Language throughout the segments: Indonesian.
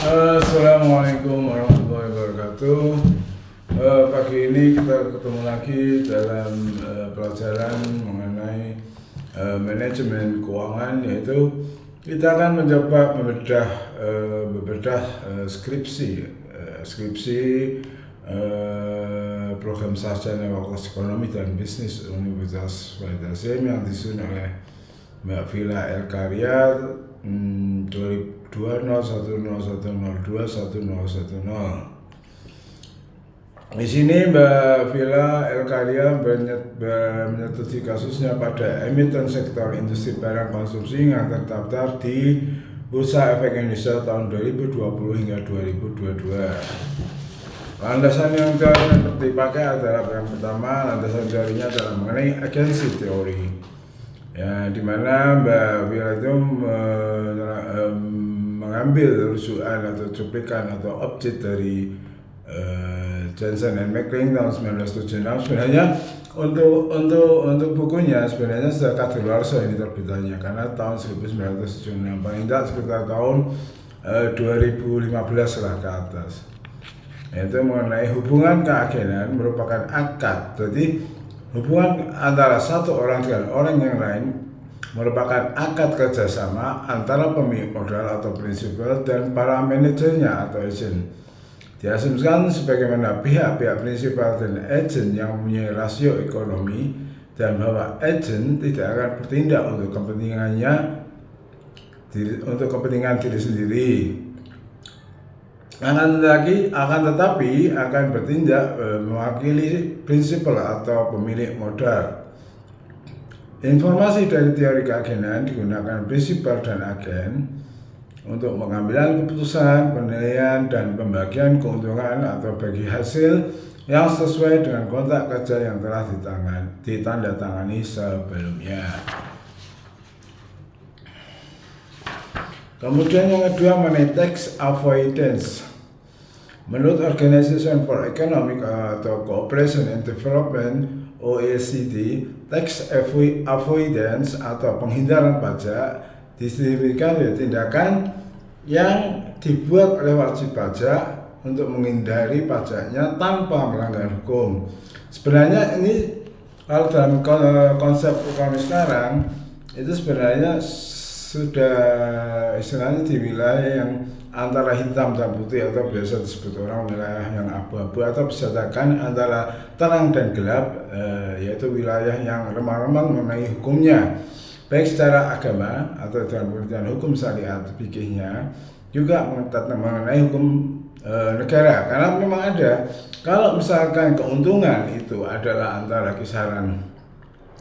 Assalamualaikum warahmatullahi wabarakatuh. Pagi ini kita ketemu lagi dalam pelajaran mengenai manajemen keuangan, yaitu kita akan mencoba membedah skripsi program sarjana Fakultas Ekonomi dan Bisnis Universitas Wahid Hasyim yang disusun oleh Mbak Villa El Karya 2002-01-01-02-1010. Di sini Mbak Villa El Karya menyetujui kasusnya pada emiten sektor industri barang konsumsi yang terdaftar di Bursa Efek Indonesia tahun 2020 hingga 2022. Landasan yang dipakai adalah yang pertama, landasan teorinya adalah mengenai agensi teori, ya, di mana Mbak Villa itu mengambil rujukan atau cuplikan atau objek dari Jensen and McLean tahun 1976. Sebenarnya untuk bukunya sebenarnya sudah kadaluarsa ini terbitannya, karena tahun 1976, paling tidak sekitar tahun 2015 lah ke atas. Itu mengenai hubungan keagenan merupakan akad. Jadi hubungan antara satu orang dengan orang yang lain merupakan akad kerjasama antara pemilik modal atau prinsipal dan para manajernya atau agen. Diasumsikan sebagaimana pihak-pihak prinsipal dan agen yang mempunyai rasio ekonomi, dan bahwa agen tidak akan bertindak untuk kepentingan diri sendiri, akan tetapi akan bertindak mewakili prinsipal atau pemilik modal. Informasi dari teori keagenan digunakan prinsipal dan agen untuk mengambil keputusan, penilaian, dan pembagian keuntungan atau bagi hasil yang sesuai dengan kontrak kerja yang telah ditandatangani sebelumnya. Kemudian yang kedua mengenai tax avoidance. Menurut Organization for Economic atau Cooperation and Development (OECD), tax avoidance atau penghindaran pajak didefinisikan sebagai tindakan yang dibuat oleh wajib pajak untuk menghindari pajaknya tanpa melanggar hukum. Sebenarnya ini kalau dalam konsep ekonomi sekarang itu sebenarnya sudah istilahnya di wilayah yang antara hitam dan putih, atau biasa disebut orang wilayah yang abu-abu, atau bisa dikatakan antara terang dan gelap, yaitu wilayah yang remang-remang mengenai hukumnya, baik secara agama atau dalam pengertian hukum syariat fikihnya, juga mengenai hukum negara. Karena memang ada, kalau misalkan keuntungan itu adalah antara kisaran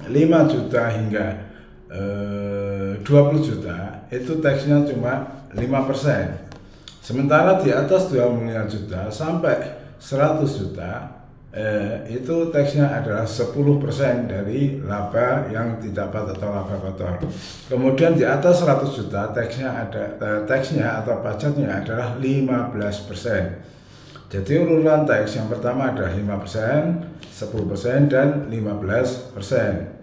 5 juta hingga 20 juta, itu taksnya cuma 5%. Sementara di atas 25 juta sampai 100 juta itu taksnya adalah 10% dari laba yang didapat atau laba kotor. Kemudian di atas 100 juta taksnya atau pajaknya adalah 15%. Jadi urutan taks yang pertama adalah 5%, 10%, dan 15%.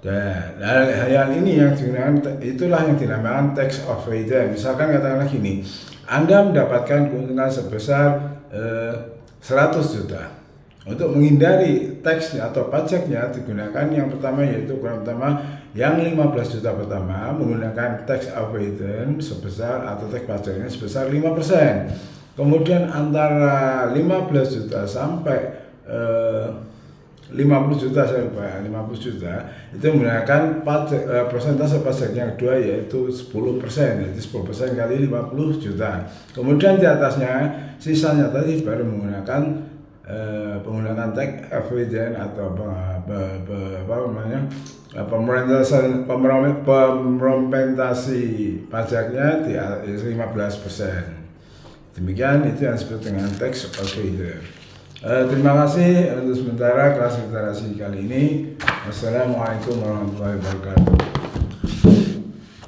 Dan hal ini yang digunakan, itulah yang dinamakan tax avoidance. Misalkan katakanlah gini, Anda mendapatkan keuntungan sebesar 100 juta. Untuk menghindari taksnya atau pajaknya digunakan yang pertama, yaitu yang 15 juta pertama menggunakan tax avoidance sebesar atau tax pajaknya sebesar 5%. Kemudian antara 15 juta sampai 50 juta itu menggunakan persentase pajak yang kedua, yaitu 10%, yaitu 10% kali 50 juta. Kemudian di atasnya sisanya tadi baru menggunakan tax avoidance atau pemerintasi pajaknya di 15%. Demikian, itu yang disebut dengan tax avoidance. Terima kasih untuk sementara kelas literasi kali ini. Wassalamualaikum warahmatullahi wabarakatuh.